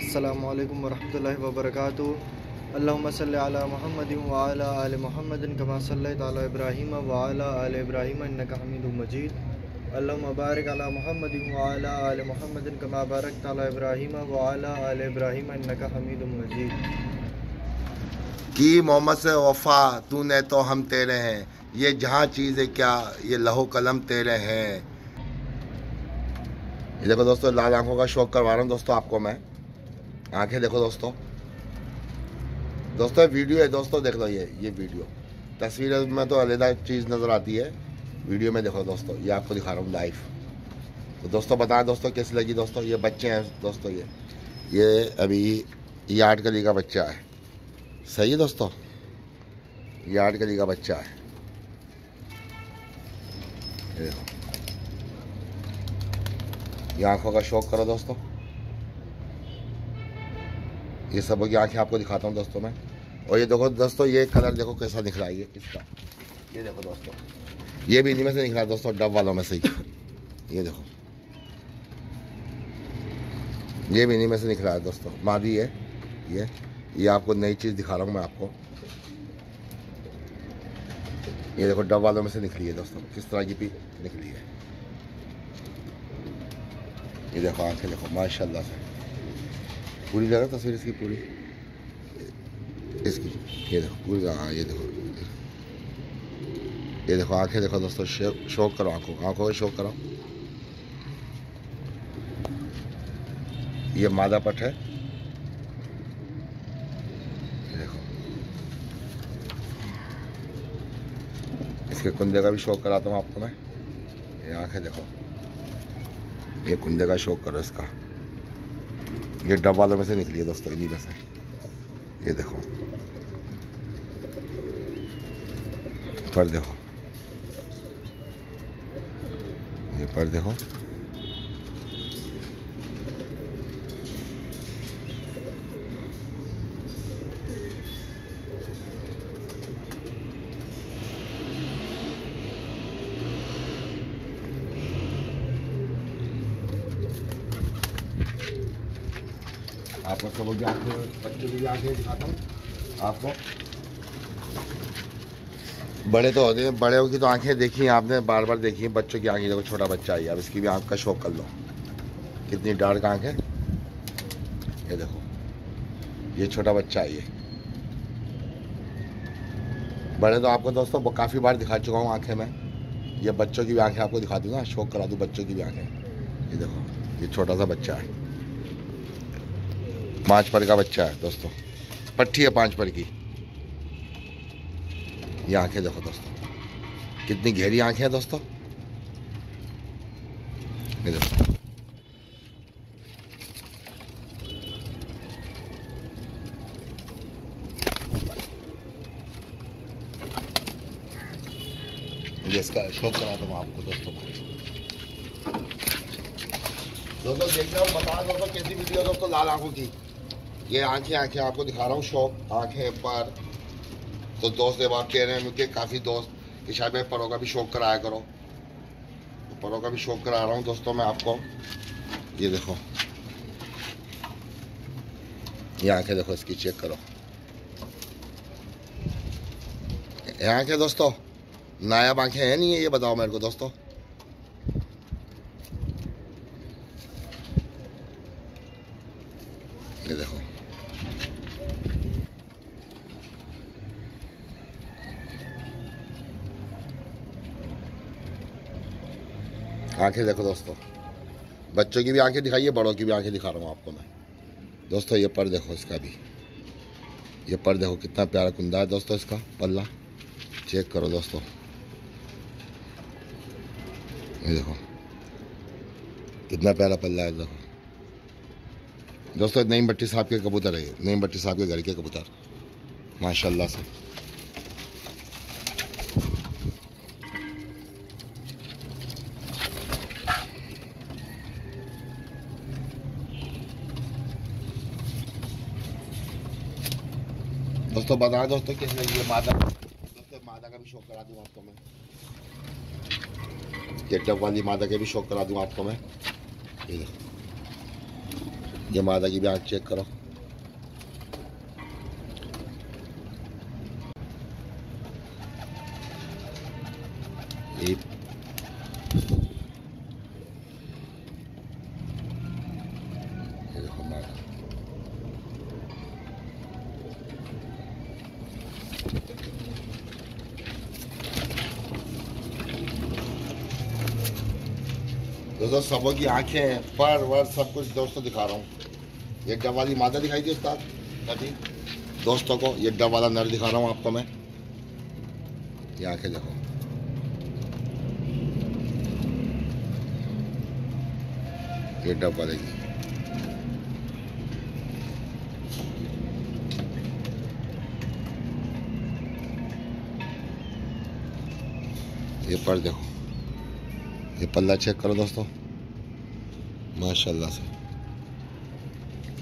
अस्सलामुअलैकुम वरहमतुल्लाहि वबरकातुहू। अल्लाहुम्मा सल्लि अला मुहम्मदिन व अला आलि मुहम्मदिन कमा सल्लैता अला इब्राहीम व अला आलि इब्राहीम इन्नका हमीदुम मजीद। अल्लाहुम्मा बारिक अला मुहम्मदिन व अला आलि मुहम्मदिन कमा बारकता अला इब्राहीम व अला आलि इब्राहीम इन्नका हमीदुम मजीद। कि मोहम्मद से वफ़ा तूने तो हम तेरे हैं, ये जहाँ चीज़ है क्या ये लहो कलम तेरे हैं। ये देखो दोस्तों, लाल आंखों का शौक करवा रहा हूँ दोस्तों आपको मैं। आंखें देखो दोस्तों, दोस्तों वीडियो है दोस्तों, देख लो ये वीडियो। तस्वीर में तो अलग चीज़ नज़र आती है, वीडियो में देखो दोस्तों, ये आपको दिखा रहा हूँ लाइव। तो दोस्तों बताएं दोस्तों कैसी लगी दोस्तों। ये बच्चे हैं दोस्तों, ये अभी ये 8 कली का बच्चा है, सही है दोस्तों, ये 8 कली का बच्चा है। ये देखो, ये आंखों का शौक करो दोस्तों। ये सब की आंखें आपको दिखाता हूँ दोस्तों मैं। और ये देखो दोस्तों, ये कलर देखो कैसा निकला है ये इसका। ये देखो दोस्तों, ये भी इन्हीं में से निकला है दोस्तों, डब वालों में से ही। ये देखो, ये भी इन्हीं में से निकला है दोस्तों, मादी है ये आपको नई चीज़ दिखा रहा हूँ मैं आपको। ये देखो, डब वालों में से निकली है दोस्तों, किस तरह की भी निकली है। ये देखो आंखें देखो माशाल्लाह से, पूरी जगह तस्वीर इसकी पूरी इसकी। ये देखो पूरी, हाँ ये देखो आंखें देखो दोस्तों, शौक करो आंखों का शौक करो। ये मादा पट है, ये देखो। इसके कुंदे का भी शौक कराता हूँ आपको मैं। ये आंखें देखो, ये कुंदे का शौक करो इसका। ये डब वालों में से निकली है दोस्तों, इन्हीं में से। ये देखो पर देखो, ये पर देखो, आपको सब की आंखें, बच्चों की भी आंखें दिखाता हूँ आपको। बड़े तो होते हैं, बड़े की तो आंखें देखी हैं आपने, बार बार देखी हैं। बच्चों की आंखें देखो, छोटा बच्चा है, अब इसकी भी आंख का शौक कर लो। कितनी डार्क आंख है, ये देखो, ये छोटा बच्चा है ये। बड़े तो आपको दोस्तों काफ़ी बार दिखा चुका हूँ आंखें में। ये बच्चों की भी आंखें आपको दिखा दूँगा, शौक करा दूँ बच्चों की भी आंखें। ये देखो, ये छोटा सा बच्चा है, 5 पर का बच्चा है दोस्तों, पट्टी है 5 पर की। ये आंखें देखो दोस्तों, कितनी गहरी आंखें हैं दोस्तों। ये देखो, ये इसका शौक कराता हूँ आपको दोस्तों। दोस्तों देखना और बताना दोस्तों कैसी वीडियो दोस्तों लाल आंखों की। ये आंखें आपको दिखा रहा हूँ, शौक आंखें पर। तो दोस्त ये बात कह रहे हैं मुझे काफ़ी दोस्त कि शायद मैं परों का भी शौक कराया करो, तो परों का भी शौक करा रहा हूँ दोस्तों मैं आपको। ये देखो, ये आंखें देखो इसकी, चेक करो। ये आंखें दोस्तों नायाब आंखें हैं नहीं है, ये बताओ मेरे को दोस्तों। ये देखो, आंखें देखो दोस्तों, बच्चों की भी आंखें दिखाइए, बड़ों की भी आंखें दिखा रहा हूँ आपको मैं दोस्तों। ये पर देखो इसका भी, ये पर देखो कितना प्यारा कुंदा है दोस्तों, इसका पल्ला चेक करो दोस्तों। ये देखो कितना प्यारा पल्ला है देखो दोस्तों। नईम भट्टी साहब के कबूतर है, नईम भट्टी साहब के घर के कबूतर माशाल्लाह से। दोस्तों बताएं दोस्तों कैसे लगी है मादा दोस्तों। मादा का भी शौक करा दूँ आपको मैं, ये टब वाली मादा के भी शौक करा दूँ आपको मैं। ये देखो, ये मादा की भी आँख चेक करो। ये देखो मादा। दोस्तों सबों की आंखें, पर वर सब कुछ दोस्तों दिखा रहा हूँ। ये डब वाली मादा दिखाई दी उस्ताद अभी दोस्तों को। ये डब वाला नर दिखा रहा हूँ आपको मैं। ये आंखें देखो, ये डब वाले की। ये पर देखो, ये पल्ला चेक करो दोस्तों, माशाल्लाह से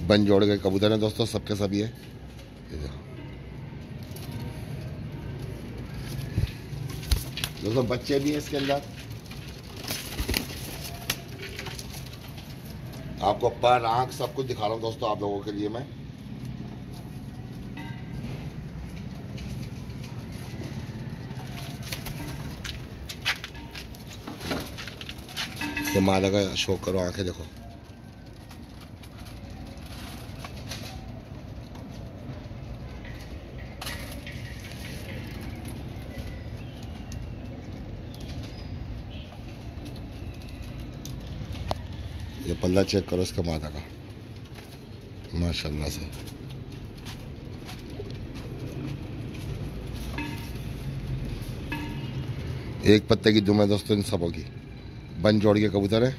बन जोड़ के कबूतर हैं दोस्तों, सबके सभी है। ये देखो दोस्तों बच्चे भी हैं इसके अंदर। आपको पर आंख सब कुछ दिखा रहा हूँ दोस्तों आप लोगों के लिए मैं। ये मादा का शो करो, आंखें देखो। ये पल्ला चेक करो इसका मादा का, माशाल्लाह से। एक पत्ते की दुम है दोस्तों इन सबों की, बन जोड़ के कबूतर है।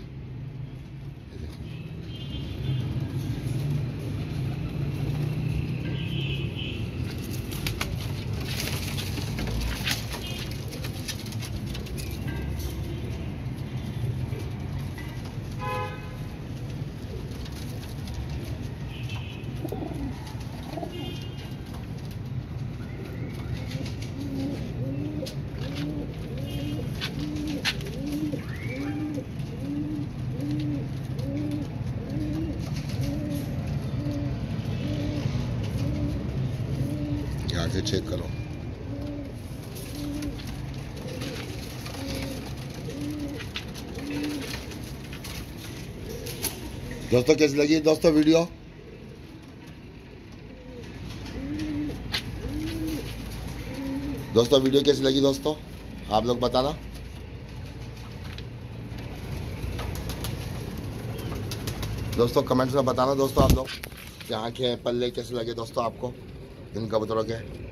आगे चेक करो। दोस्तों कैसी लगी दोस्तों वीडियो? दोस्तों वीडियो कैसी लगी दोस्तों आप लोग बताना। दोस्तों कमेंट्स में बताना दोस्तों आप लोग कि आंखें पल्ले कैसे लगे दोस्तों आपको इन कबूतरों के।